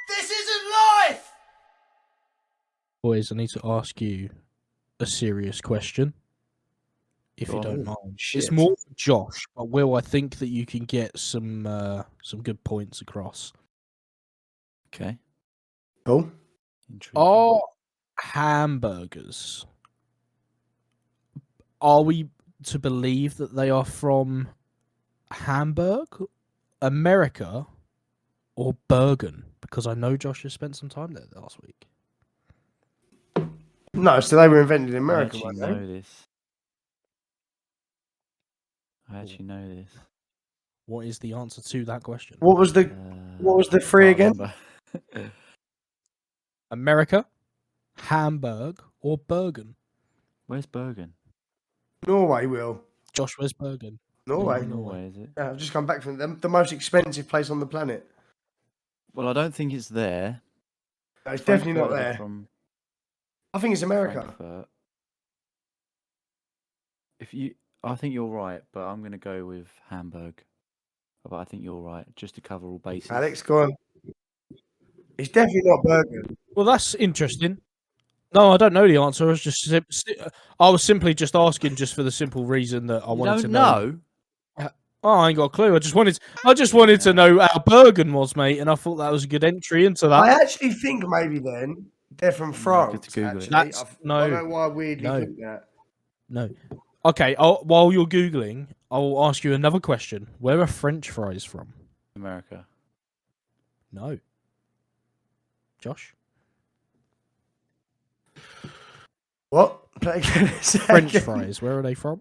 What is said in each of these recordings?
This isn't life! Boys, I need to ask you a serious question, if you don't mind. Shit. It's more for Josh, but Will, I think that you can get some good points across. Okay. Cool. Are hamburgers, are we to believe that they are from Hamburg, America, or Bergen? Because I know Josh has spent some time there last week. No, so they were invented in America, I weren't actually they? know this. I actually know this. What is the answer to that question? What was the three again? America, Hamburg, or Bergen? Where's Burgen? Norway, Will. Josh, where's Bergen? Norway. Norway, is it? Yeah, I've just come back from them. The most expensive place on the planet. Well, I don't think it's there. No, it's definitely not Frankfurt are there. From I think it's America. Frankfurt. I think you're right, but I'm going to go with Hamburg. But I think you're right, just to cover all bases. Alex, go on. It's definitely not Bergen. Well, that's interesting. No, I don't know the answer. I was simply just asking, just for the simple reason that I wanted to know. Oh, I ain't got a clue. I just wanted to know how Bergen was, mate, and I thought that was a good entry into that. I actually think maybe then they're from France. to Google it. Actually, I don't know why I weirdly think that. No. Okay. While you're googling, I'll ask you another question. Where are French fries from? America. No. Josh. What? Play again a second. French fries. Where are they from?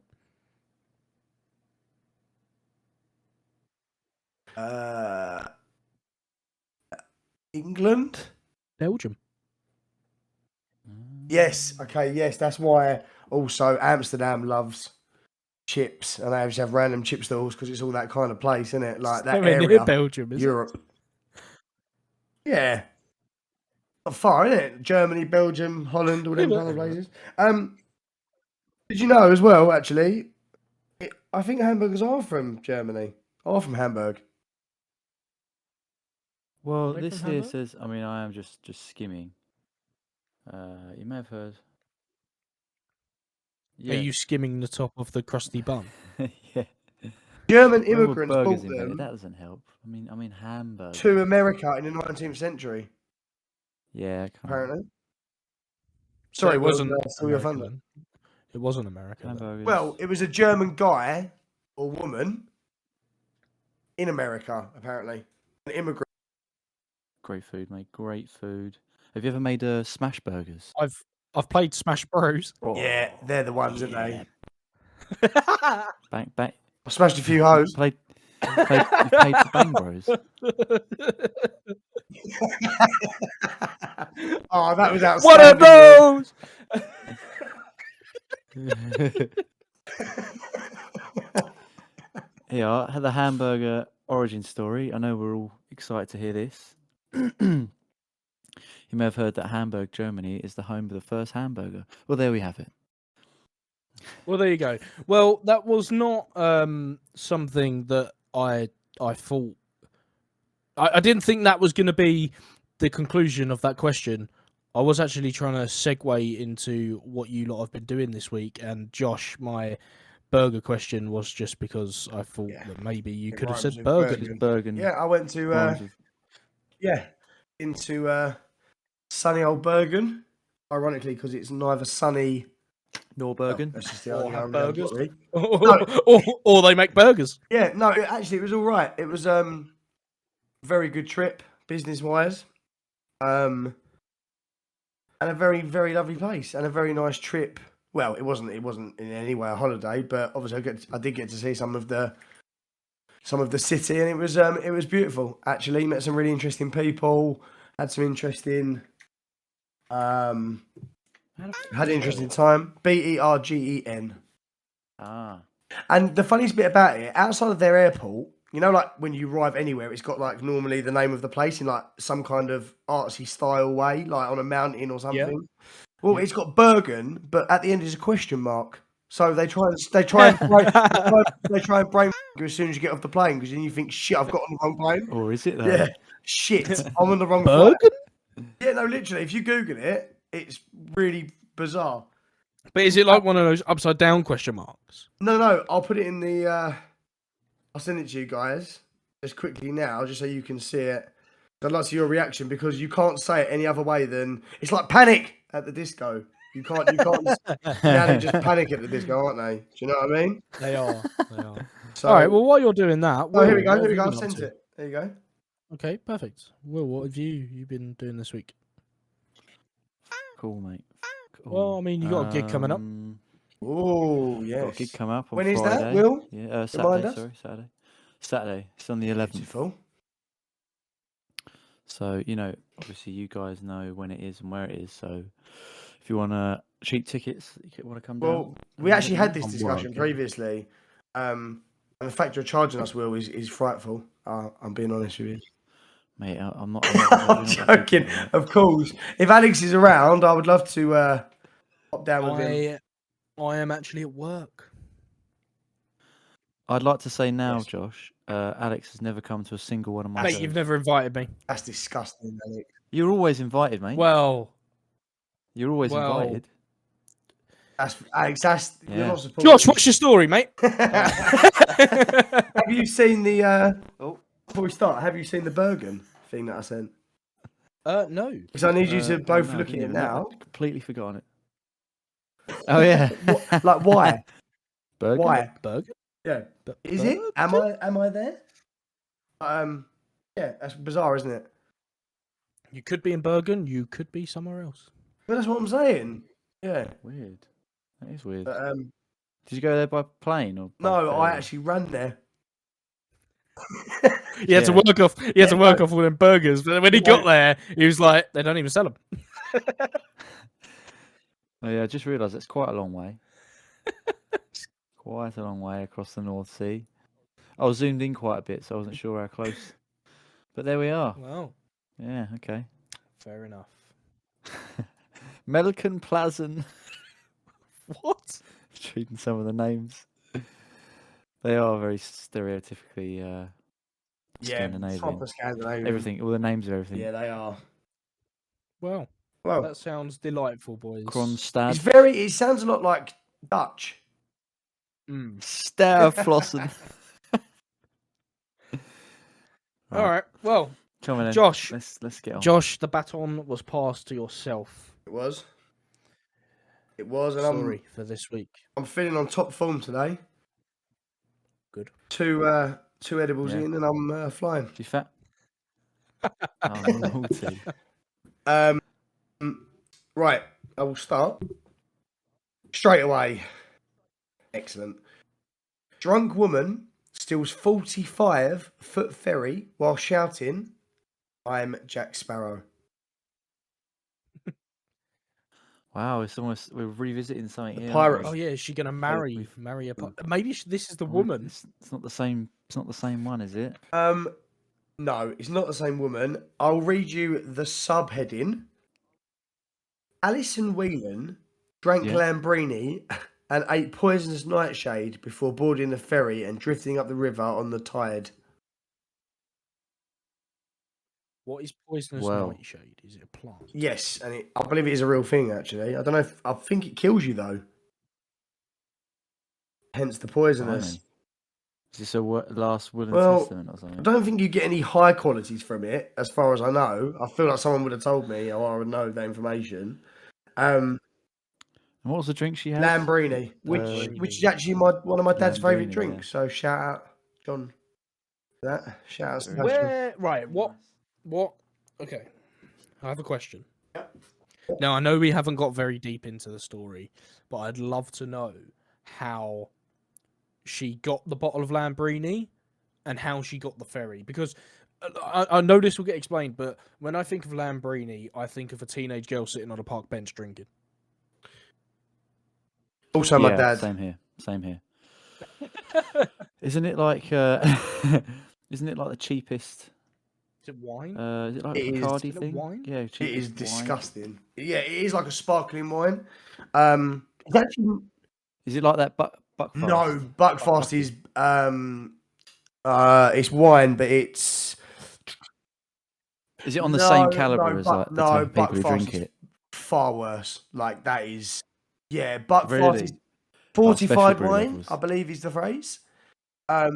England? Belgium. Yes. Okay. Yes. That's why. Also, Amsterdam loves chips, and they just have random chip stalls because it's all that kind of place, isn't it? Like that area. Belgium, isn't Europe. it? Yeah. Not far, isn't it? Germany, Belgium, Holland, all them kind of places. Did you know as well? Actually, I think hamburgers are from Germany. Are from Hamburg. Well, Are they this from here Hamburg? says. I mean, I am just skimming. You may have heard. Are you skimming the top of the crusty bun? Yeah. German When were immigrants burgers brought invented? them That doesn't help. I mean hamburgers. to America in the 19th century. Yeah, kind of. Apparently. So Sorry, it wasn't still your America thunder. then. It wasn't America. Then. Hamburgers. Well, it was a German guy or woman in America, apparently, an immigrant. Great food, mate. Great food. Have you ever made smash burgers? I've played Smash Bros. Yeah, they're the ones, aren't they? Bang. I smashed a few hoes. You played for Bang Bros. Oh, that was outstanding. What are those? Here, I had the hamburger origin story. I know we're all excited to hear this. You may have heard that Hamburg, Germany, is the home of the first hamburger. Well, there we have it. Well, there you go. Well, that was not something that I thought. I didn't think that was going to be the conclusion of that question. I was actually trying to segue into what you lot have been doing this week. And Josh, my burger question was just because I thought that maybe you could have said burger. Burgen. Yeah, I went to into sunny old Bergen. Ironically, because it's neither sunny nor Burgen. That's just the Or only have one burgers. No. or they make burgers. Yeah, no, it was all right. It was very good trip, business wise. And a very, very lovely place and a very nice trip. Well, it wasn't in any way a holiday, but obviously I did get to see some of the city, and it was beautiful. Actually, met some really interesting people, had some interesting had an interesting time. Bergen. Ah. And the funniest bit about it, outside of their airport, you know, like when you arrive anywhere, it's got like normally the name of the place in like some kind of artsy style way, like on a mountain or something. Well, it's got Bergen, but at the end is a question mark. So they try and brain you as soon as you get off the plane because then you think, shit, I've got on the wrong plane. Or is it though? Yeah, shit, I'm on the wrong flight. Burgen? Yeah, no, literally, if you Google it, it's really bizarre. But is it like one of those upside down question marks? No, I'll put it in the. I'll send it to you guys just quickly now, just so you can see it. I'd like to see your reaction because you can't say it any other way than it's like panic at the disco. You can't. Now they just panic at the disco, aren't they? Do you know what I mean? They are. They are. So, All right. Well, while you're doing that, oh, here we Will, go. what Here we have go. you I've been up sent to? it. There you go. Okay, perfect. Will, what have you been doing this week? Cool, mate. Cool. Well, I mean, you got a gig coming up. Oh, yes. Got a gig coming up on When is Friday. that, Will? Yeah, Remind Saturday. us. Sorry, Saturday. Saturday. It's on the 11th. Beautiful. So obviously you guys know when it is and where it is. So if you want to cheap tickets, you want to come down. Well, we actually had this I'm discussion working. previously, and the fact you're charging us, Will, is frightful. I'm being honest with you. Mate, I'm not. I'm joking, of course. If Alex is around, I would love to pop down with him. I am actually at work. I'd like to say now, Yes. Josh, Alex has never come to a single one of my Mate, shows. you've never invited me. That's disgusting, Alex. You're always invited, mate. Well, You're always well- invited. That's Alex. That's Yeah. you're not supporting. Josh, what's your story, mate? Have you seen the? Oh. Before we start, have you seen the burgen thing that I sent? No. Because I need you to both no, I look at didn't it even know. now. I'd completely forgotten it. Oh yeah. Like why? Burger? Why? Burger? Yeah. Is it? Am I there? Yeah, that's bizarre, isn't it? You could be in Burgen. You could be somewhere else. But that's what I'm saying. Yeah. Weird. That is weird. But, Did you go there by plane or? by no, I ferry? actually ran there. He had to Yeah. work off. He had to work off all them burgers. But when he got there, he was like, "They don't even sell them." Oh yeah, I just realised it's quite a long way. Quite a long way across the North Sea. I was zoomed in quite a bit, so I wasn't sure how close. But there we are. Well, Yeah, okay. fair enough. Melican Plazen. What? Just reading some of the names. They are very stereotypically Scandinavian. proper Scandinavian. Everything, all the names of everything. Yeah, they are. Well, Well, that sounds delightful, boys. Kronstad. it sounds a lot like Dutch. Mm. Sterflossen. All right. Well, Come on then. Josh. Let's get on. Josh, the baton was passed to yourself. It was. It was, and Sorry for this week. I'm feeling on top form today. Good. Two edibles Yeah. in, and I'm flying. You fat? Oh, naughty. Right, I will start straight away. Excellent. Drunk woman steals 45-foot ferry while shouting, "I'm Jack Sparrow." Wow, it's almost we're revisiting something here. pirate. Oh yeah, is she gonna marry a? Maybe this is the Oh, woman. It's not the same. It's not the same one, is it? No, it's not the same woman. I'll read you the subheading. Alison Whelan drank Yeah. Lambrini and ate poisonous nightshade before boarding the ferry and drifting up the river on the tide. What is poisonous Well. nightshade? Is it a plant? Yes, and I believe it is a real thing, actually. I don't know I think it kills you, though. Hence the poisonous. Blimey. Is this a last will and Well, testament or I something? don't think you get any high qualities from it, as far as I know. I feel like someone would have told me, or I would know that information. And what was the drink she had? Lambrini, which is actually one of my dad's favourite Lambrini, drinks. So shout out, John. For that shout out. Sebastian. Where? Right. What? Okay. I have a question. Now I know we haven't got very deep into the story, but I'd love to know how she got the bottle of Lambrini and how she got the ferry, because I know this will get explained, but when I think of Lambrini, I think of a teenage girl sitting on a park bench drinking. Also, my Yeah, dad. Same here. Same here. Isn't it like? Isn't it like the cheapest? Is it wine? Is it like It a is. Bacardi Is it thing? wine? Yeah, It cheapest is wine. disgusting. Yeah, it is like a sparkling wine. It's actually Is it like that Buckfast? No, Buckfast is it's wine, but it's. Is it on the same caliber no, as like the type of people who drink is it? far worse. Like that is, yeah. Buckfast Really? is Like fortified special brew wine, levels. I believe is the phrase. Oh,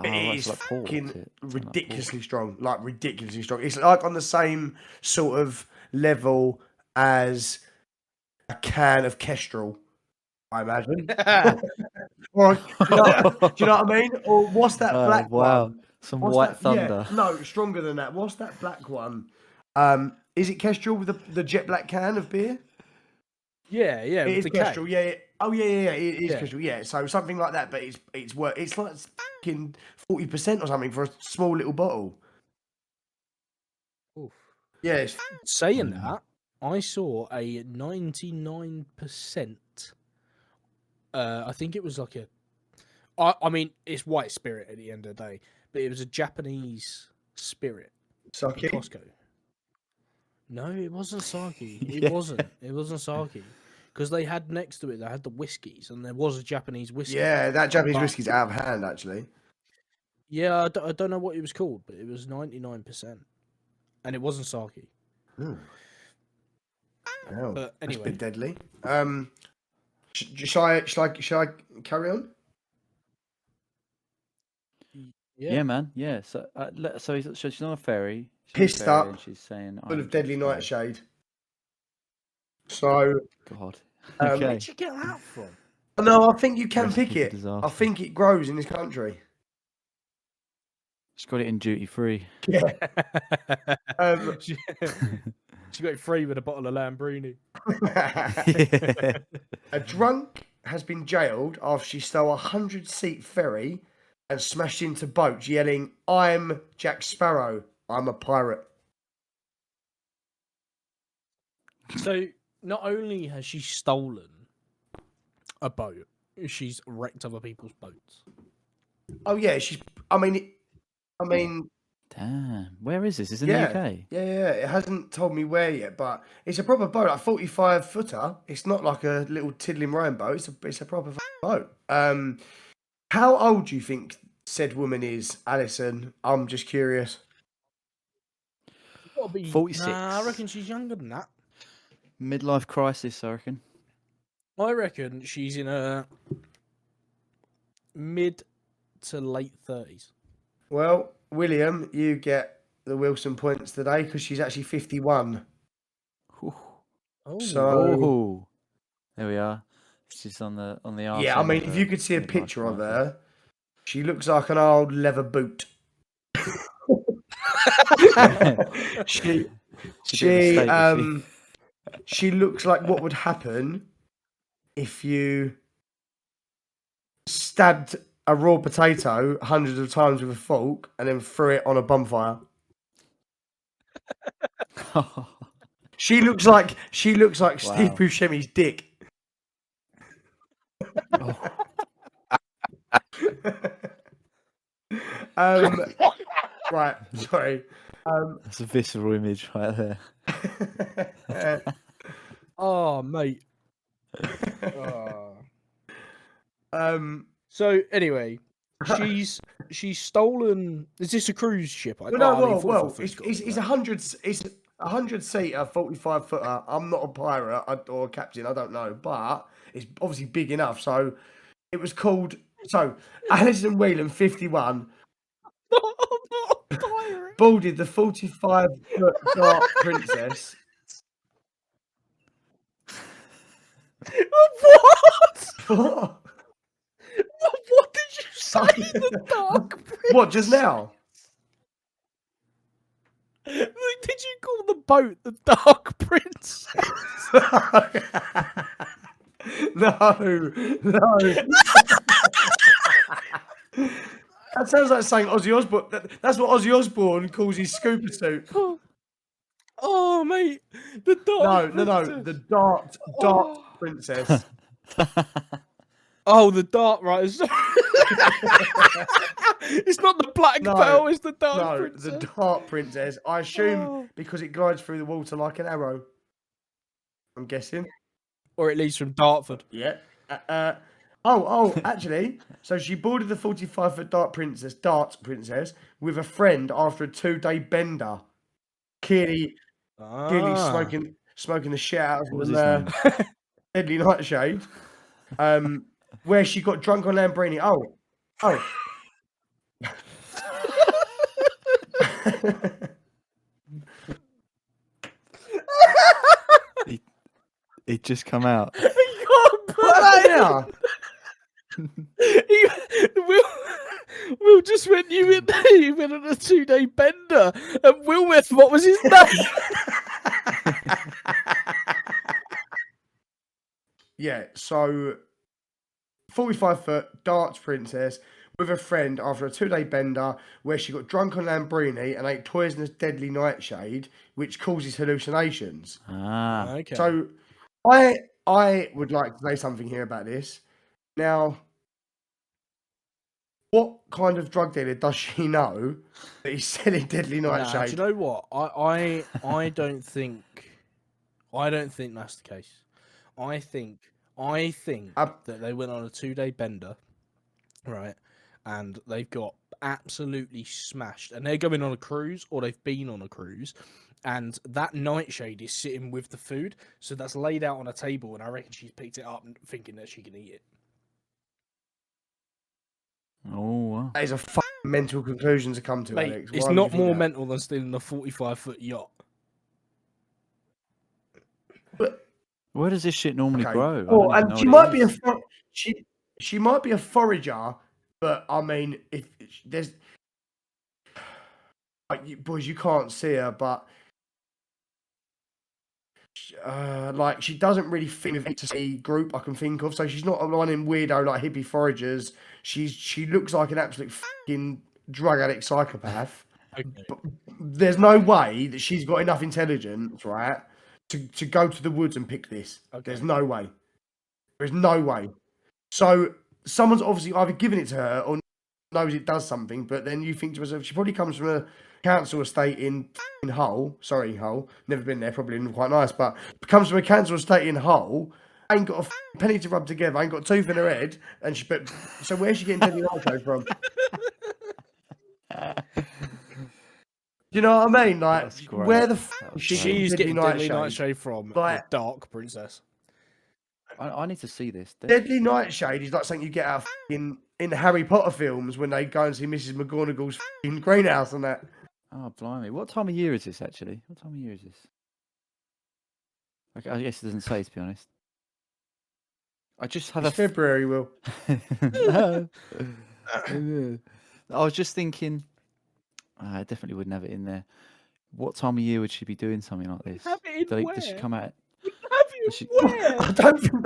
It right, is it's like port, fucking is it? It's like ridiculously strong. Like ridiculously strong. It's like on the same sort of level as a can of Kestrel, I imagine. Or, do you know what I mean? Or what's that Oh, black wow. one? Some What's white that? thunder. Yeah, no, stronger than that. What's that black one? Is it Kestrel with the jet black can of beer? Yeah, It with is the Kestrel. K. Yeah. Oh yeah. It is Yeah. Kestrel. Yeah. So something like that, but it's worth. It's like fucking 40% or something for a small little bottle. Oof. Yeah. It's, Saying that, I saw a 99%. I think it was like a. I mean, it's white spirit at the end of the day, but it was a Japanese spirit in Sake. Costco. No, it wasn't sake. It Yeah. wasn't. It wasn't sake. Because they had next to it, they had the whiskies, and there was a Japanese whiskey. Yeah, that Japanese But- whiskey's out of hand, actually. Yeah, I don't know what it was called, but it was 99%, and it wasn't sake. Hell, But that's a anyway, bit deadly. Shall I carry on? Yeah, man. Yeah. So, so she's on a ferry. She's Pissed on a ferry up, and she's saying, Full "I'm of deadly Jack Sparrow." nightshade. So, God. Um, where'd you get that from? no, I think you can Recipe pick for it. I disaster. think it grows in this country. She's got it in duty free. Yeah. she got it free with a bottle of Lambruni. Yeah. A drunk has been jailed after she stole a 100-seat ferry and smashed into boats, yelling, "I'm Jack Sparrow. I'm a pirate." So not only has she stolen a boat, she's wrecked other people's boats. Oh yeah, she's. I mean, Damn. Where is this? Is it in yeah, the UK? yeah. It hasn't told me where yet, but it's a proper boat, like 45-footer. It's not like a little tiddling rowing boat. It's a proper boat. How old do you think said woman is, Alison? I'm just curious. Gotta be, 46. Nah, I reckon she's younger than that. Midlife crisis, I reckon. I reckon she's in her mid to late 30s. Well, William, you get the Wilson points today because she's actually 51. Ooh. Oh, So Oh, there we are. She's on the arse yeah, I end mean, of if a you could see a midlife picture of crisis. her, she looks like an old leather boot. she She's a bit of a she state, is she looks like what would happen if you stabbed a raw potato hundreds of times with a fork and then threw it on a bonfire. she? She looks like Steve Wow. Buscemi's dick. Oh. Right, sorry. That's a visceral image right there. oh mate. So anyway, she's stolen. Is this a cruise ship? Well, no, I mean, 45 well, foot's it's gotta be it's that. 100-seater, 45-footer. I'm not a pirate or a captain. I don't know, but it's obviously big enough. So it was called. So Alison Whelan, 51, I'm not a pirate. boarded the 45-foot Dark Princess. What? What? What did you say? The Dark Prince? What, just now? Did you call the boat the Dark Prince? No. That sounds like saying Ozzy Osbourne. That's what Ozzy Osbourne calls his scuba suit. Oh, mate, the Dark No. Princess. The Dart Oh. Princess. Oh, the Dark, right? It's not the Black No, Pearl, it's the Dark No, Princess. the Dart Princess. I assume Oh. because it glides through the water like an arrow. I'm guessing. Or at least from Dartford. Yeah. Actually, so she boarded the 45-foot darts princess with a friend after a 2-day bender. Clearly smoking the shit out of What was some, his name? deadly nightshade. Where she got drunk on Lambrini. Oh. He'd just come out. You can't put What that now? Will just went you in there. You went on a 2-day bender, and Will went. What was his name? Yeah, so 45-foot darts princess with a friend after a 2-day bender where she got drunk on Lambrini and ate poisonous deadly nightshade, which causes hallucinations. Ah, Okay. So I would like to say something here about this. Now, what kind of drug dealer does she know that he's selling deadly Nah, do nightshade? you know what? I don't think that's the case. I think that they went on a 2-day bender, right? And they've got absolutely smashed, and they're going on a cruise, or they've been on a cruise, and that nightshade is sitting with the food, so that's laid out on a table, and I reckon she's picked it up and thinking that she can eat it. oh wow. That is a fucking mental conclusion to come to, Mate, Alex. it's Why would not you think more that? mental than stealing a 45-foot yacht. Where does this shit normally Okay. grow? I Oh, don't even and know she what might it be is. she might be a forager, but I mean, if there's like boys, you can't see her, but like she doesn't really fit with the group I can think of. So she's not a one in weirdo like hippie foragers. She looks like an absolute fucking drug addict psychopath. Okay. But there's no way that she's got enough intelligence, right, to go to the woods and pick this. Okay. There's no way. There's no way. So someone's obviously either given it to her or knows it does something, but then you think to yourself, she probably comes from a council estate in Hull. Sorry, Hull. Never been there, probably quite nice, but comes from a council estate in Hull, ain't got a penny to rub together, ain't got a tooth in her head, and so where's she getting deadly nightshade from? You know what I mean? Like, That's great. where the f That is was she great. She's getting getting deadly nightshade? nightshade from Like- the Dark Princess. I need to see this. Deadly nightshade is like something you get out of in the Harry Potter films when they go and see Mrs. McGonagall's greenhouse and that. Oh, blimey. What time of year is this, actually? What time of year is this? Okay, I guess it doesn't say, to be honest. I just had It's February, Will. No. I was just thinking, I definitely wouldn't have it in there. What time of year would she be doing something like this? Have it in Does she where? come out? Have you Does she- where? I don't think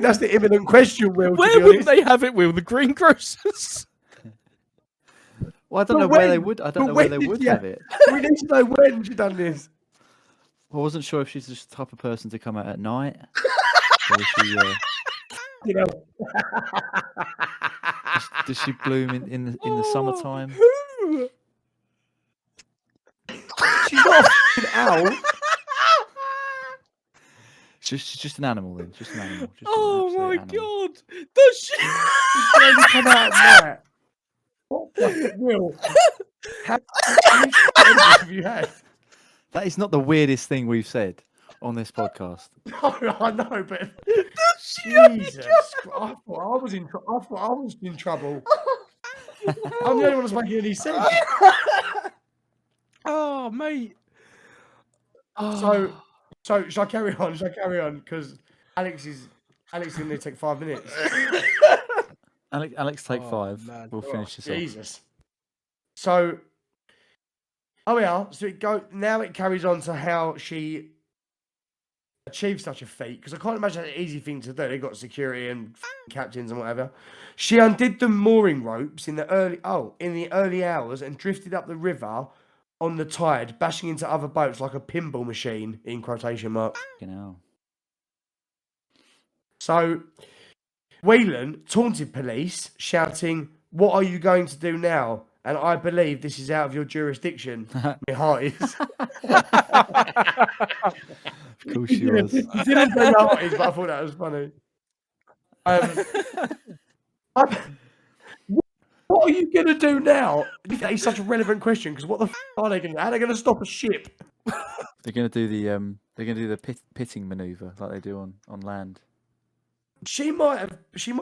that's the imminent question, Will. Where to be would honest. they have it, Will? The greengrocers? Well, I don't But know where they when? would. I But don't know where when they did would you- have it. We need to know when she done this. I wasn't sure if she's just the type of person to come out at night, or is she, You know. does she bloom in the summertime? Who? She's not a f***ing owl. She's just an animal then. Just an animal. Just an Oh absolute my animal. god! Does she? She's only come out at night. What the Will? How many f***ing have you had? That is not the weirdest thing we've said on this podcast. No, I know, but she Jesus, I thought I was in trouble. I'm the only one that's making any sense. Oh, mate. Oh. So shall I carry on? Shall I carry on? Because Alex is going to take 5 minutes. Alex, take Oh, 5. man. We'll finish this off. Jesus. So, oh yeah. So it carries on to how she achieved such a feat, because I can't imagine that's an easy thing to do. They got security and captains and whatever. She undid the mooring ropes in the early hours and drifted up the river on the tide, bashing into other boats like a pinball machine, in quotation marks. Fucking hell. So, Whelan taunted police, shouting, "What are you going to do now? And I believe this is out of your jurisdiction." My heart is. Of course she was. He didn't say my heart is, but I thought that was funny. What are you going to do now? That is such a relevant question because what the are they going to do? How are they going to stop a ship? They're going to do the pitting maneuver like they do on land. She might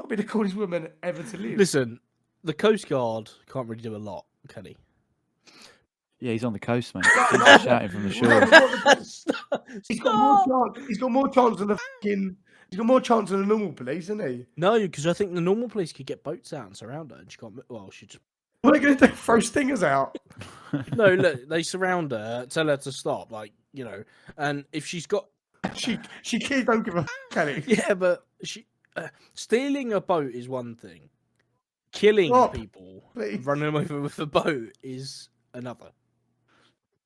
be the coolest woman ever to live. Listen, the Coast Guard can't really do a lot, can he? Yeah, he's on the coast, mate. He's just shouting from the shore. He's got more chance. He's got more chance than the fucking. He's got more chance than the normal police, isn't he? No, because I think the normal police could get boats out and surround her, and she can't. Well, she just. What are they going to do? Throw stingers out? No, look, they surround her, tell her to stop, and if she's got. She kids don't give a can it? Yeah, but stealing a boat is one thing. Killing Stop, people, please. running them over with a boat is another.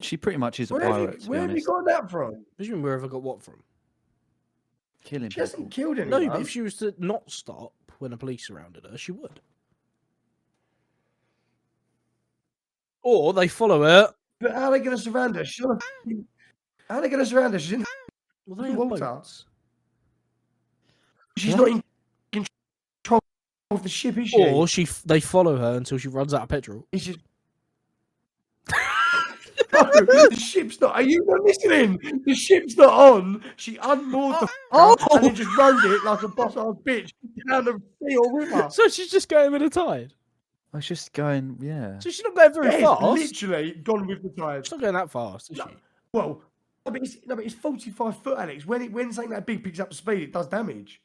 She pretty much is a Where pirate, to be have you honest. got that from? What do you mean, where have I got what from? Killing She people. hasn't killed No, anyone. but if she was to not stop when the police surrounded her, she would. Or they follow her. But how are they going to surround her? How are they going to surround her? She's in Well, they have water. boats. She's Yeah. not in control of the ship, is she? Or they follow her until she runs out of petrol. It's just... No, the ship's not. Are you not listening? The ship's not on. She unmoored the and then just rode it like a boss-ass bitch down the sea or river. So she's just going with the tide. I was just going, yeah. So she's not going very It's fast. literally gone with the tide. She's not going that fast, is she? Well, but it's 45 foot, Alex. When something that big picks up speed, it does damage.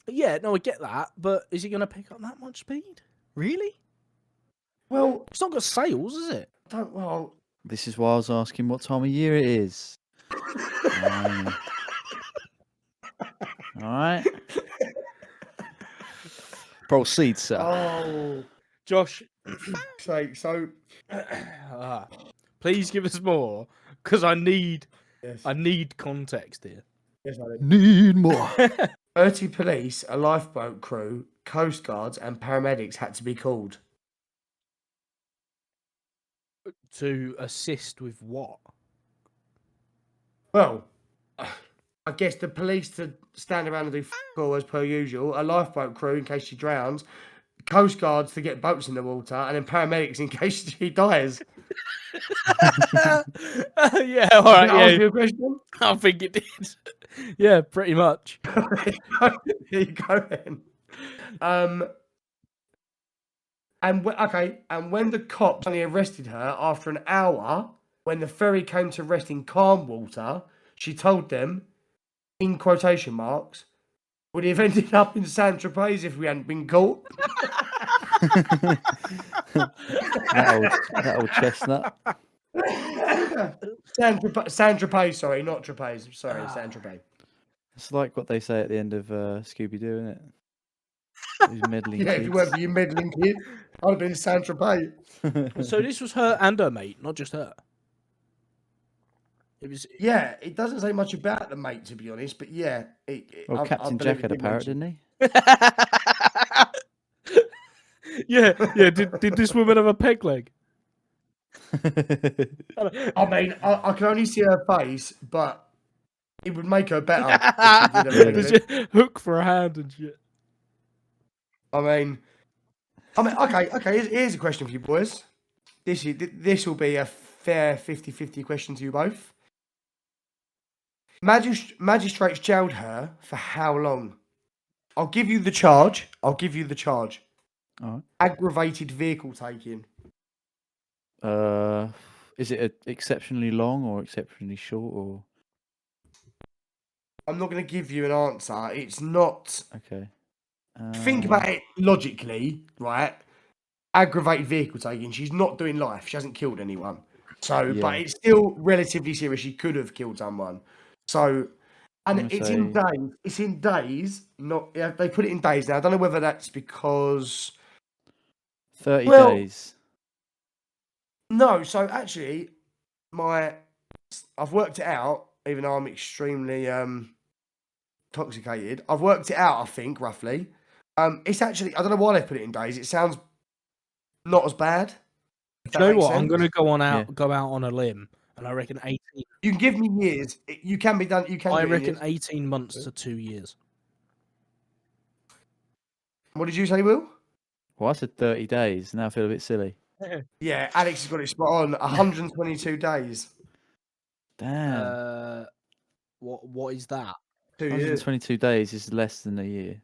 Yeah, no, I get that, but is it going to pick up that much speed? Really? Well, It's not got sails, is it? This is why I was asking what time of year it is. All right. Proceed, sir. oh, Josh, sake. So, please give us more, because I need yes, context here. yes, Alex. Need more. 30 police, a lifeboat crew, coast guards, and paramedics had to be called. To assist with what? Well, I guess the police to stand around and do all as per usual, a lifeboat crew in case she drowns, coast guards to get boats in the water, and then paramedics in case she dies. Yeah, all right, Did I ask yeah. you a question? I think it did. Yeah, pretty much. There you go then. And when the cops only arrested her after an hour, when the ferry came to rest in calm water, she told them, in quotation marks, would he have ended up in Saint-Tropez if we hadn't been caught? that old chestnut. Saint-Tropez, sorry, not Trapeze. Sorry, Saint-Tropez. It's like what they say at the end of Scooby-Doo, isn't it? These meddling Yeah, if kids. you weren't for your meddling kid, I'd have been Saint-Tropez. So this was her and her mate, not just her. It was. Yeah, it doesn't say much about the mate, to be honest, but yeah. Well, Captain Jack had a parrot, didn't he? Yeah. Did this woman have a peg leg? I mean, I can only see her face, but it would make her better. If she did have a Did leg. you hook for a hand and shit? I mean, okay. Here's a question for you boys. This will be a fair 50-50 question to you both. Magistrates jailed her for how long? I'll give you the charge. All right. Aggravated vehicle taking. Is it exceptionally long or exceptionally short or? I'm not going to give you an answer. It's not. Okay. Think about it logically, right? Aggravated vehicle taking. She's not doing life. She hasn't killed anyone. So, Yeah. but it's still relatively serious. She could have killed someone. So, and I'm gonna it's in say- days. It's in days. Not yeah, they put it in days now. I don't know whether that's because 30 Well- days. no. So actually, I've worked it out. Even though I'm extremely intoxicated, I've worked it out. I think roughly. It's actually I don't know why they put it in days. It sounds not as bad. if Do that you know makes what? I'm sense. going to Yeah. go out on a limb, and I reckon 18. You can give me years. You can be done. You can. I do it in reckon years. 18 months to 2 years. What did you say, Will? Well, I said 30 days. Now I feel a bit silly. Yeah, Alex has got it spot on. 122 days. Damn. What is that? 2 years. 122 days is less than a year.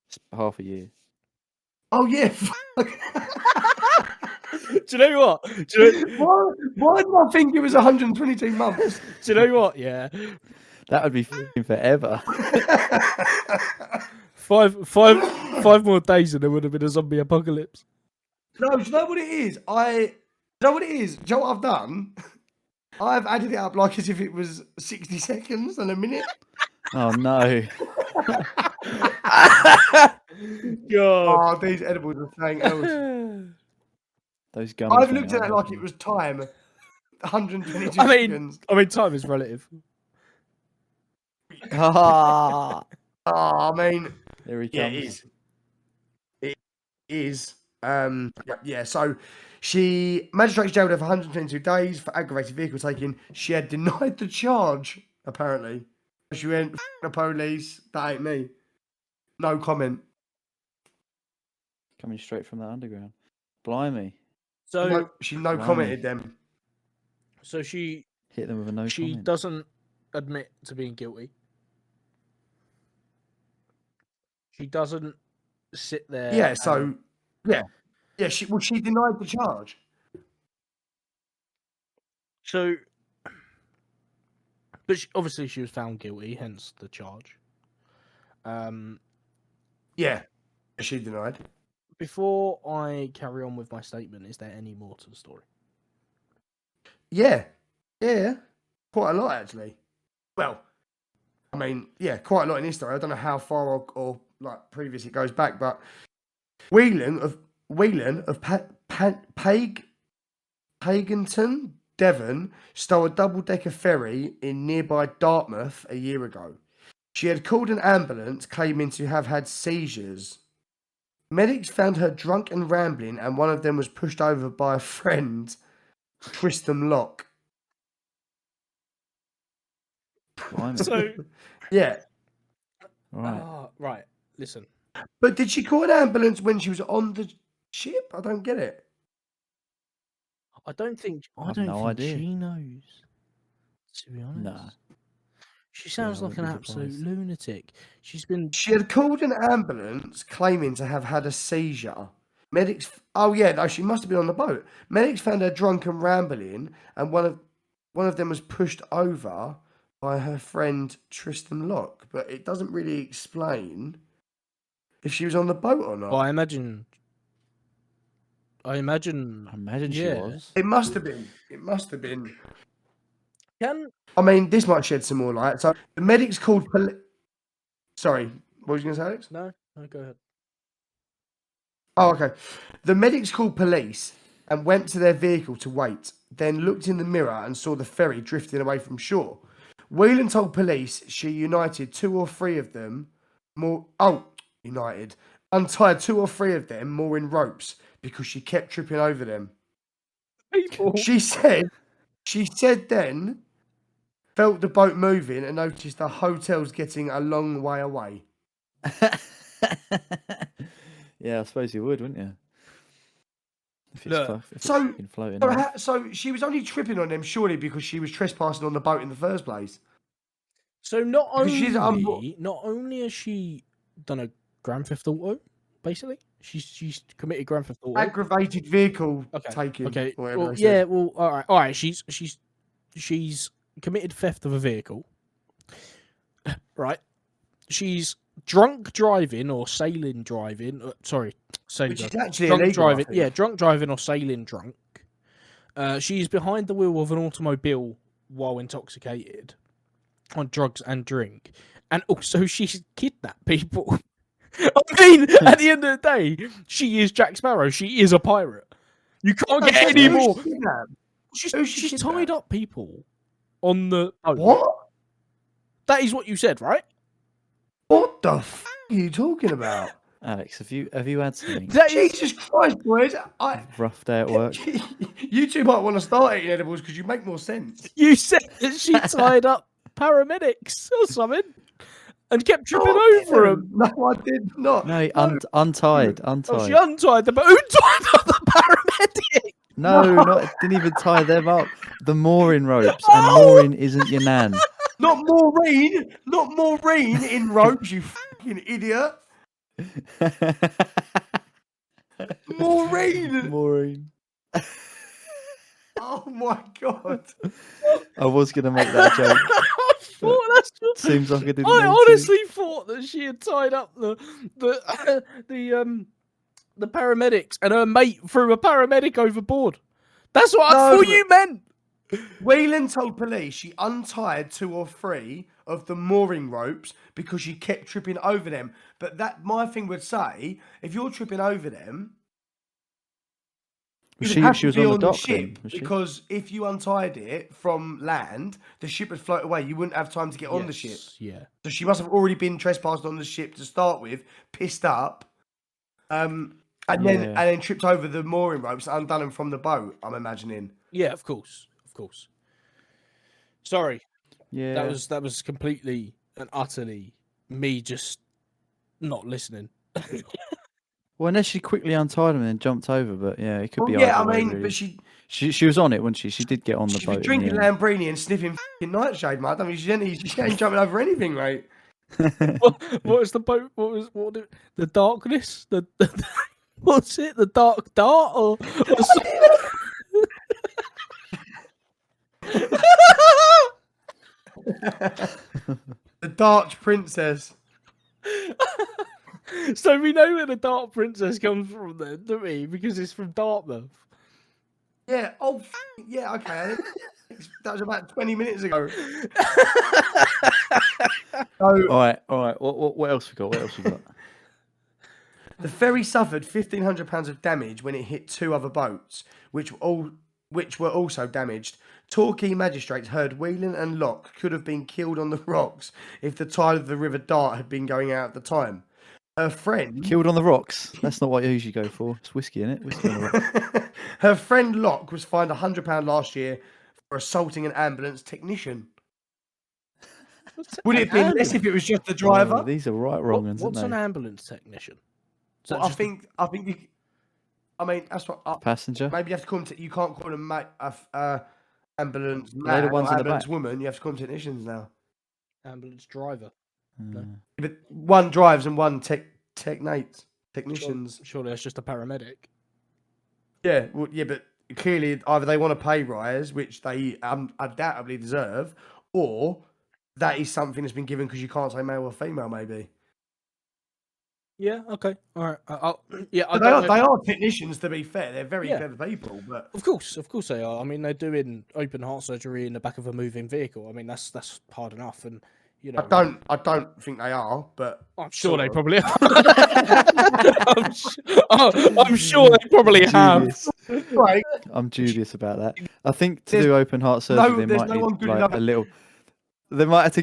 It's half a year. Oh, yeah. Fuck. Do you know what? Why did I think it was 122 months? Do you know what? Yeah. That would be f***ing forever. 5 more days and there would have been a zombie apocalypse. No, do you know what it is? Do you know what it is? Do you know what I've done? I've added it up like as if it was 60 seconds and a minute. Oh, no. God. Oh, these edibles are saying else. Those gummies. I've looked at it like it was time. 122 I seconds. mean, time is relative. Ah, Oh, I mean, there he comes. yeah, it is. It is. Yeah, so magistrates jailed her for 122 days for aggravated vehicle taking. She had denied the charge, apparently. She went, "F the police, that ain't me." No comment. Coming straight from the underground. Blimey. So She no Blimey. commented them. so she Hit them with a no comment. doesn't admit to being guilty. She doesn't sit there. Yeah, so yeah, she denied the charge. So, but obviously she was found guilty, hence the charge. Yeah, she denied. Before I carry on with my statement, is there any more to the story? Yeah, quite a lot actually. Well, I mean, yeah, quite a lot in this story. I don't know how far or like previous it goes back, but Whelan of Paganton, Devon, stole a double-decker ferry in nearby Dartmouth a year ago. She had called an ambulance, claiming to have had seizures. Medics found her drunk and rambling, and one of them was pushed over by a friend, Tristan Locke. Blimey. So, Yeah. Right. right. Listen, But did she call an ambulance when she was on the ship? I don't get it. I don't think I've no idea. she knows. To be honest, Nah. she sounds I like an wouldn't be absolute surprised. lunatic. She's been. She had called an ambulance claiming to have had a seizure. Medics. Oh yeah, no, she must have been on the boat. Medics found her drunk and rambling, and one of them was pushed over by her friend Tristan Locke. But it doesn't really explain if she was on the boat or not. Well, I imagine. I imagine she Yeah. was. It must have been. It must have been. Can I mean, this might shed some more light. So the medics called. Sorry, what was you going to say, Alex? no, go ahead. Oh, okay. The medics called police and went to their vehicle to wait, then looked in the mirror and saw the ferry drifting away from shore. Whelan told police she untied 2 or 3 of them untied 2 or 3 of them more in ropes because she kept tripping over them. People. She said then felt the boat moving and noticed the hotel's getting a long way away. Yeah, I suppose you would, wouldn't you? If it's, Look, if it's so- fucking floating. So, around. so she was only tripping on them surely because she was trespassing on the boat in the first place. So not Because she's only has she done a Grand Theft Auto, basically. She's committed Grand Theft Auto. Aggravated vehicle taking. Okay. Whatever Well, they yeah. said. Well, all right. She's committed theft of a vehicle. Right. She's drunk driving or sailing driving. Sorry, sailing. Which is actually Drunk illegal, I driving. think. Yeah, drunk driving or sailing drunk. She's behind the wheel of an automobile while intoxicated on drugs and drink, and also she's kidnapped people. I mean, at the end of the day, she is Jack Sparrow. She is a pirate. You can't get any more. She's tied up people on the boat. What? That is what you said, right? What the f*** are you talking about? Alex, have you had something? That is Jesus Christ, boys! Rough day at work. You two might want to start eating edibles because you make more sense. you said that she tied up paramedics or something. and kept tripping Oh, over him. No, I did not. No, he untied. Oh, she untied them. But who tied up the paramedic? No, didn't even tie them up. The mooring ropes, and Oh! mooring isn't your nan. Not Maureen in ropes, you fucking idiot. Maureen. Mooring. Oh my god. I was gonna make that joke. I thought that's what- Seems like I didn't. I mean to. honestly thought that she had tied up the paramedics and her mate threw a paramedic overboard. That's what I No, thought but- you meant. Whelan told police she untied 2 or 3 of the mooring ropes because she kept tripping over them. But my thing would say, if you're tripping over them, Was you'd have she to was be on the on dock ship, then, was she? because if you untied it from land, the ship would float away. You wouldn't have time to get on the ship. Yeah. So she must have already been trespassed on the ship to start with, pissed up, and then tripped over the mooring ropes, undone them from the boat. I'm imagining. Yeah, of course. Sorry, Yeah. that was completely and utterly me just not listening. Well, unless she quickly untied him and then jumped over, but yeah, it could be. Yeah, I either way, mean, really. but she She was on it, wasn't she? She did get on the should be boat. drinking in the end. Lambrini and sniffing fucking nightshade, mate. I mean, she ain't jumping over anything, mate. What was the boat? What the darkness? The what's it? The dark dart or The Dark Princess. So we know where the Dark Princess comes from then, don't we? Because it's from Dartmouth. Yeah. Oh, yeah. Okay. That was about 20 minutes ago. So, All right. What else we got? the ferry suffered £1,500 of damage when it hit 2 other boats, which were also damaged. Torquay magistrates heard Whelan and Locke could have been killed on the rocks if the tide of the River Dart had been going out at the time. Her friend... Killed on the rocks. That's not what I usually go for. It's whiskey, isn't it? Whiskey on the rocks. Her friend Locke was fined £100 last year for assaulting an ambulance technician. Would it have been less if it was just the driver? Oh, these are right wrong, aren't What's they? an ambulance technician? Is Well, that I just think you. I mean, that's what. Passenger. Maybe you have to call them. You can't call them ambulance They're man the or ones in the ambulance back. woman. You have to call them technicians now. ambulance driver? Uh, But one drives and one technicians. Surely that's just a paramedic. Yeah, well, yeah, but clearly either they want a pay rise, which they undoubtedly deserve, or that is something that's been given because you can't say male or female. Maybe. Yeah. Okay. All right. Yeah. I But don't know. they are technicians. To be fair, they're very Yeah. clever people. But Of course they are. I mean, they're doing open heart surgery in the back of a moving vehicle. I mean, that's hard enough, and you know. I don't think they are. But I'm sure they sort of. probably are. I'm sure they probably have. dubious. Right. I'm dubious about that. I think to There's do open heart surgery, they there's might no need one good like enough. a little. They might have to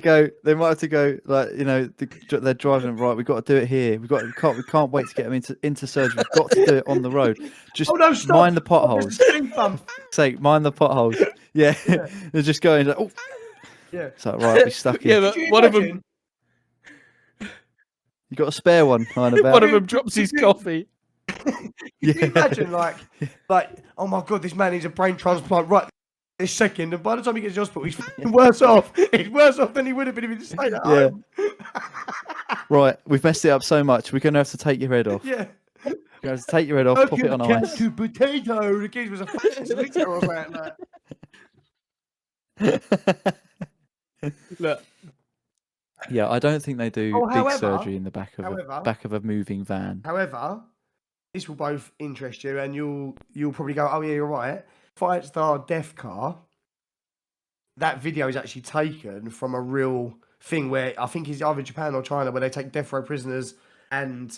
go. Like they're driving right. We've got to do it here. We can't wait to get them into surgery. We've got to do it on the road. Just Oh no! Stop! mind the Stop, potholes. there's a speed bump. Sake, mind the potholes. Yeah, they're just going like, oh, Yeah. it's like right, we stuck in. Yeah, but Could you one of them, imagine? You got a spare one lying about. one of them drops his coffee. Can you imagine, like, oh my god, this man needs a brain transplant right this second, and by the time he gets to hospital, he's fucking worse off. He's worse off than he would have been if he just stayed at Yeah. home. Right, we've messed it up so much. We're gonna have to take your head off. Yeah. We're gonna have to take your head off, pop it on ice. To potato. The kid was a fucking solicitor or something like that. Look, Yeah, I don't think they do Oh, big however- surgery in the back of however- a moving van. However, this will both interest you, and you'll probably go, oh yeah, you're right. Fight Star Death Car. That video is actually taken from a real thing where I think it's either Japan or China, where they take death row prisoners, and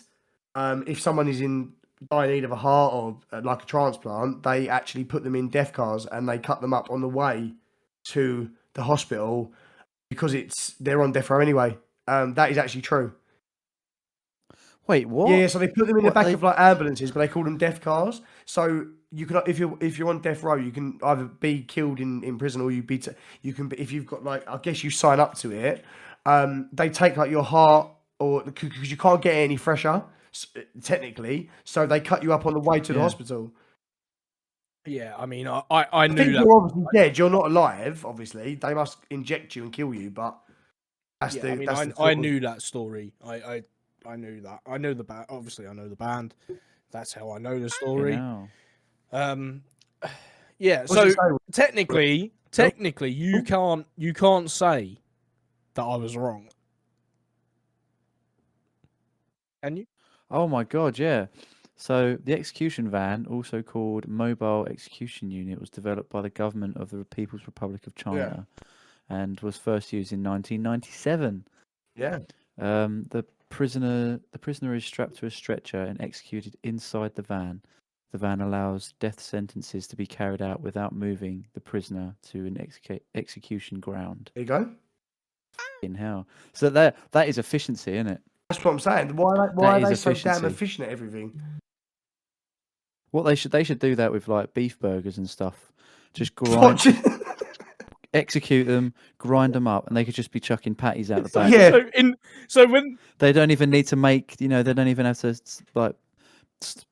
if someone is in dire need of a heart or like a transplant, they actually put them in death cars and they cut them up on the way to the hospital because they're on death row anyway. That is actually true. Wait, what? Yeah, so they put them in the What, back they- of like ambulances, but they call them death cars. So you can, if you're on death row, you can either be killed in prison or you can be, if you've got like, I guess you sign up to it. they take like your heart, or because you can't get any fresher technically, so they cut you up on the way to the Yeah. hospital. Yeah, I mean, I I knew think that. you're obviously dead. You're not alive. Obviously, they must inject you and kill you. But that's Yeah, the I mean, that's I the sort of- knew that story. I knew that. I know the band. Obviously, I know the band. That's how I know the story. Now. Yeah. What's So it say? technically, you can't say that I was wrong. Can you? Oh my god, yeah. So the execution van, also called Mobile Execution Unit, was developed by the government of the People's Republic of China and was first used in 1997. Yeah. The prisoner is strapped to a stretcher and executed inside the van. The van allows death sentences to be carried out without moving the prisoner to an execution ground. There you go. In hell. So that is efficiency, isn't it? That's what I'm saying. Why That are they is so damn efficiency. efficient at everything? What they should do that with like beef burgers and stuff. Just Watch it. execute them, grind them up, and they could just be chucking patties out the back. Yeah. So when They don't even need to make, they don't even have to like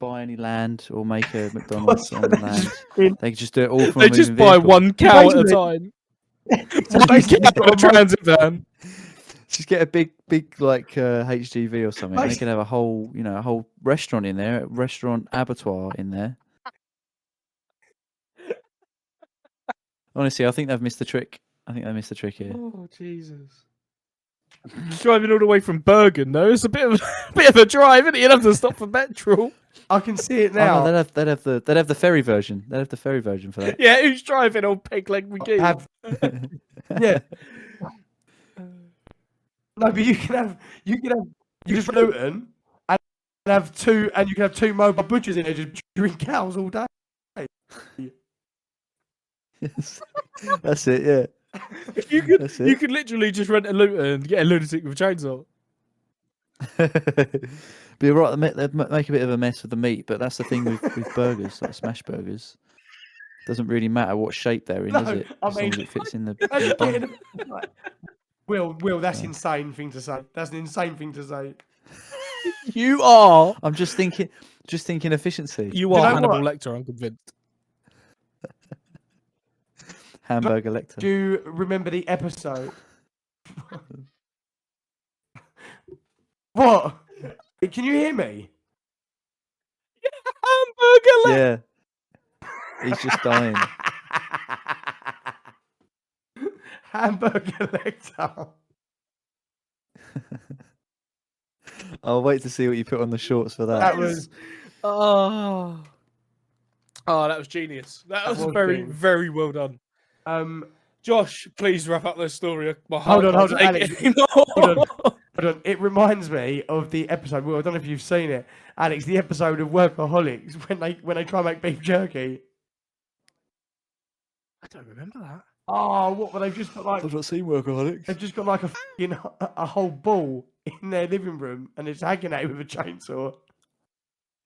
buy any land or make a McDonald's on the land. They could just do it all from they a just moving buy vehicle. one cow at a Basically- time, So one basically, cow you've at a got a transit van. Just get a big like HGV or something. And they Basically- could have a whole restaurant in there, restaurant abattoir in there. Honestly, I think they've missed the trick. I think they missed the trick here. Oh Jesus! Driving all the way from Burgen, though, it's a bit of a drive, isn't it? You'd have to stop for petrol. I can see it Oh, no, now. they'd have the ferry version. They'd have the ferry version for that. Yeah, who's driving old peg leg McGee? Yeah. No, but you can just Luton and have two, and you can have two mobile butchers in there just drink cows all day. Yes. That's it. Yeah. You could That's you it. could literally just rent a Luton and get a lunatic with a chainsaw. Be right. They'd make a bit of a mess with the meat, but that's the thing with burgers, like smash burgers. Doesn't really matter what shape they're in, No, does it? I As long mean- as it fits in the That's bun. getting- Will, that's Yeah. insane thing to say. That's an insane thing to say. You are I'm just thinking efficiency. you you are know Hannibal what? Lecter. I'm convinced. Hamburger Lecter. Do you remember the episode? What? Can you hear me? Hamburger Lecter. Yeah. He's just dying. Hamburger Lecter. I'll wait to see what you put on the shorts for that. That was Oh, that was genius. That was was very, genius. very well done. Josh, please wrap up this story. My heart Hold on, can't take Alex. it anymore. Hold on. It reminds me of the episode. Well, I don't know if you've seen it, Alex. The episode of Workaholics when they try and make beef jerky. I don't remember that. Oh, what? Well, they've just got like not seen Workaholics. they've just got like a whole ball in their living room, and it's hanging out with a chainsaw.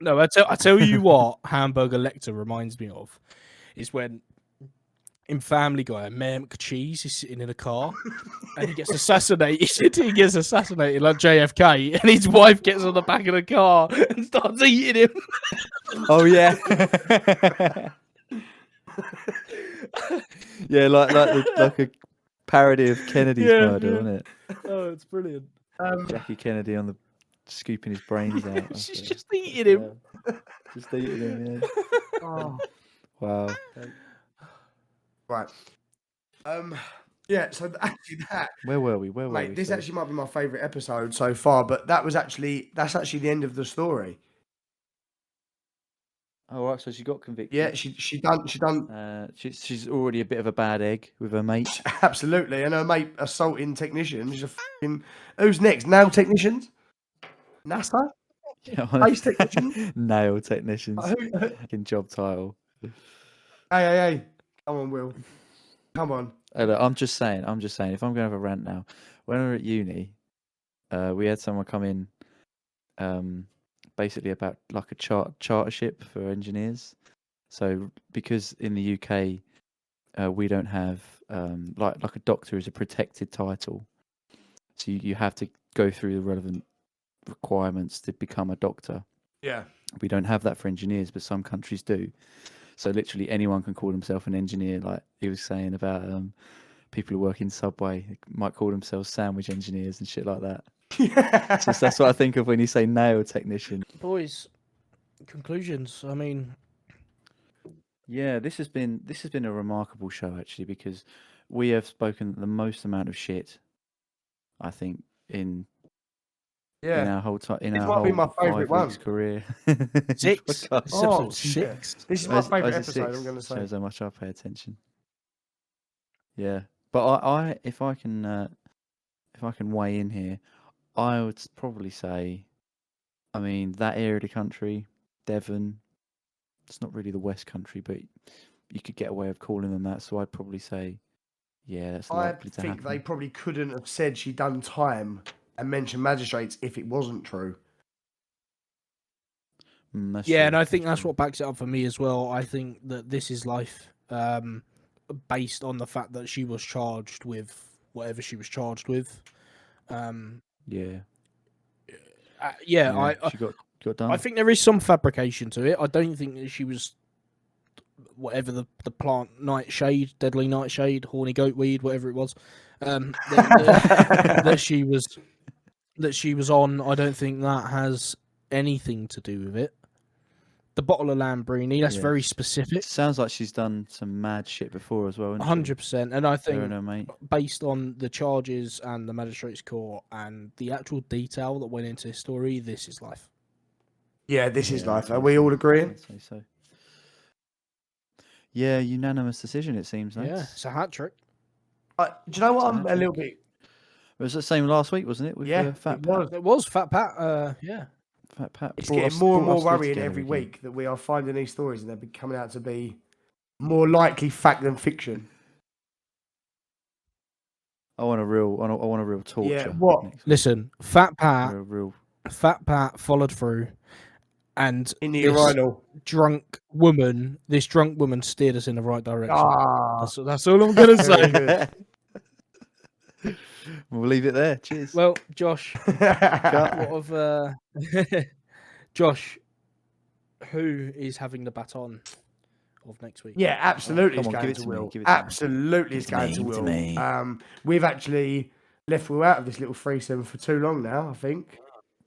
No, I tell you what, Hamburger Lecter reminds me of is when in Family Guy, Mayor McCheese is sitting in a car and he gets assassinated. He gets assassinated like JFK, and his wife gets on the back of the car and starts eating him. Oh yeah. Yeah, like a parody of Kennedy's Yeah, murder, yeah. isn't it? Oh, it's brilliant. Jackie Kennedy on the scooping his brains out. That's She's it. just eating him. Yeah. Just eating him. Yeah. Oh. Wow. Right. Yeah. So actually, Where were we? Where were we? mate, this Sorry. actually might be my favourite episode so far. But that's actually the end of the story. Oh, right. So she got convicted. Yeah. She done She's already a bit of a bad egg with her mate. absolutely, and her mate assaulting technician. She's a fucking. Who's next? Nail technicians. NASA. Space technician? Nail technicians. Who- Fucking job title. Hey. Come on, Will. Come on. Hey, look, I'm just saying. If I'm going to have a rant now, when we were at uni, we had someone come in, basically about like a chartership for engineers. So because in the UK, we don't have like a doctor is a protected title. So you have to go through the relevant requirements to become a doctor. Yeah. We don't have that for engineers, but some countries do. So literally anyone can call himself an engineer. Like he was saying about people who work in Subway might call themselves sandwich engineers and shit like that. So that's what I think of when you say nail technician. Boys, conclusions. I mean, Yeah, this has been a remarkable show actually, because we have spoken the most amount of shit, I think, in our whole time in This our might whole be my 5 favourite weeks one. career. 6. Podcast. This is episode Oh, 6. This is my Is favourite it episode, 6? I'm going to say. Shows how much I pay attention. Yeah, but I if I can weigh in here, I would probably say, I mean, that area of the country, Devon, it's not really the West Country, but you could get away with calling them that. So I'd probably say, yeah, that's I likely to think happen. they probably couldn't have said she'd done time and mentioned magistrates if it wasn't true. That's Yeah, true, and I think that's true. what backs it up for me as well. I think that This Is Life, based on the fact that she was charged with whatever she was charged with. Yeah, Yeah, she got done. I think there is some fabrication to it. I don't think that she was whatever the plant nightshade, deadly nightshade, horny goatweed, whatever it was, that she was on. I don't think that has anything to do with it. The bottle of Lambrini, that's very specific. Sounds like she's done some mad shit before as well. 100%, and I think her mate. based on the charges and the magistrate's court and the actual detail that went into this story, This Is Life. Yeah, This Is Life. Are we all agreeing? I'd say so. Yeah, unanimous decision, it seems. Yeah, it's a hat trick. Do you know what? I'm a little bit. It was the same last week, wasn't it? With Fat Pat. It was Fat Pat. Yeah. Fat Pat. It's getting more and more worrying every week that we are finding these stories and they're coming out to be more likely fact than fiction. I want a real torture. Yeah, what? Listen, Fat Pat. Real. Fat Pat followed through, and In the urinal. This drunk woman steered us in the right direction. Ah, That's all I'm gonna say. good. We'll leave it there. Cheers. Well, Josh, Josh, who is having the baton of next week? Yeah, absolutely. Come on, it's give going it to to me, Will. Absolutely, it's going to Will. We've actually left Will out of this little threesome for too long now. I think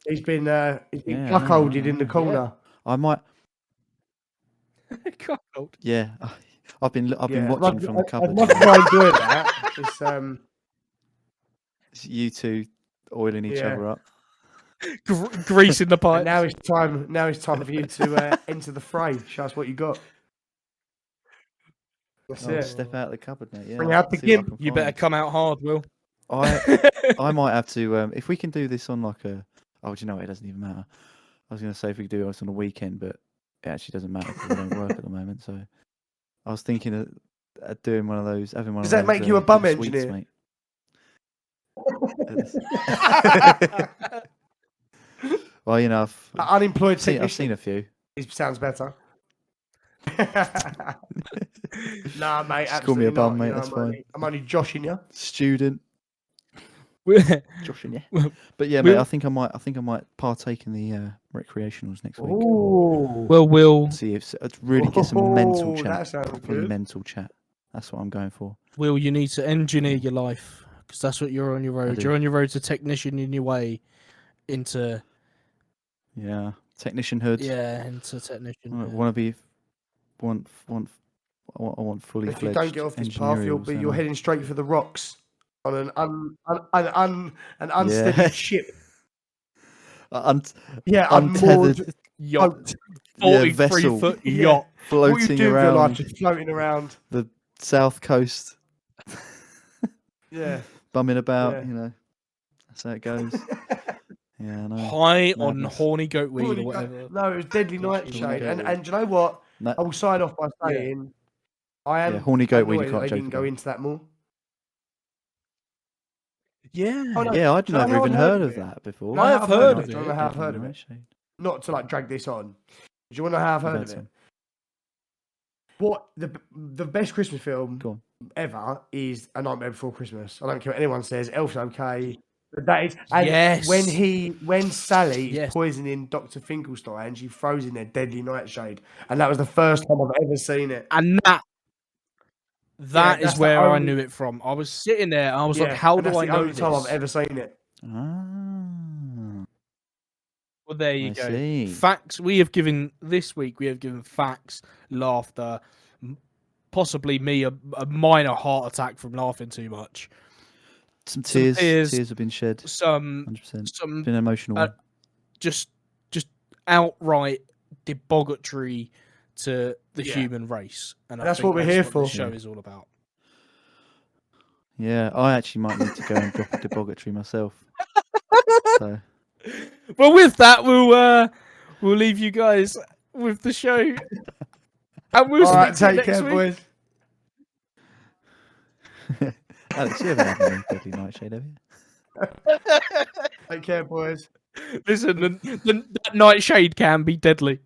he's been cuckolded in the corner. I might. Cuckold. Yeah, I've been watching from the cupboard. I'd much mind doing that. It's you two oiling each other up. Greasing the pipe. Now it's time. Now it's time for you to enter the fray. Show us what you got. That's it. Step out of the cupboard, mate. Yeah, Bring out the gimp. You better come out hard, Will. I might have to. If we can do this on like a. Oh, do you know what? It doesn't even matter. I was going to say if we could do it on a weekend, but it actually doesn't matter because we don't work at the moment. So I was thinking of doing one of those. Having one. Does of that those, make you a bum sweets, engineer? Mate. Well, you know, Unemployed I've technician. seen a few. It sounds better. Nah, mate. Just call me a bum, not. mate. That's fine. I'm only joshing you. Student. Joshing, yeah. But yeah, mate. I think I might partake in the recreationals next week. Ooh. Well, Will. See if really get some mental chat. That sounds Properly good. mental chat. That's what I'm going for. Will, you need to engineer your life because that's what you're on your road. You're on your road to technician in your way into. Yeah, technician hood. Yeah, into technician. I want to be. I want fully If fledged. you don't get off this path, you're heading straight for the rocks on an unsteady ship. Unmoored yacht, 43-foot yacht floating what you do around. With your life, just floating around the south coast. Yeah, bumming about. Yeah. You know, that's how it goes. Yeah, I know. High on horny goat weed or whatever. No, it was deadly nightshade. And do you know what? I will sign off by saying I am horny goat weed. annoyed You that can't they didn't go about. into that more. Yeah. Oh, no. Yeah, I'd Do you know never how even I've heard of that before. I have heard of it. Do you want to know how I've heard of it? Not to like drag this on. Do you want to know how I've heard of it? What the best Christmas film ever is A Nightmare Before Christmas. I don't care what anyone says. Elf's okay. But that is, and Yes. when Sally is Yes. poisoning Dr. Finkelstein, she throws in their deadly nightshade, and that was the first time I've ever seen it. And that that's is the where I only- knew it from. I was sitting there and I was like, Yeah, how and do that's I the know only time this? I've ever seen it. Ah, Well, there you I go. see. Facts. This week we have given facts, laughter, possibly me a minor heart attack from laughing too much. Some tears. tears, Tears have been shed. Some 100%. some Been an emotional one. just outright derogatory to the Yeah. human race, and I That's think what we're here the for. show Yeah. is all about. Yeah, I actually might need to go and drop a derogatory myself. So Well, with that, we'll leave you guys with the show, and we'll All speak right, to you take next care, week. boys. Alex, you haven't had any deadly nightshade, have you? Take care, boys. Listen, that nightshade can be deadly.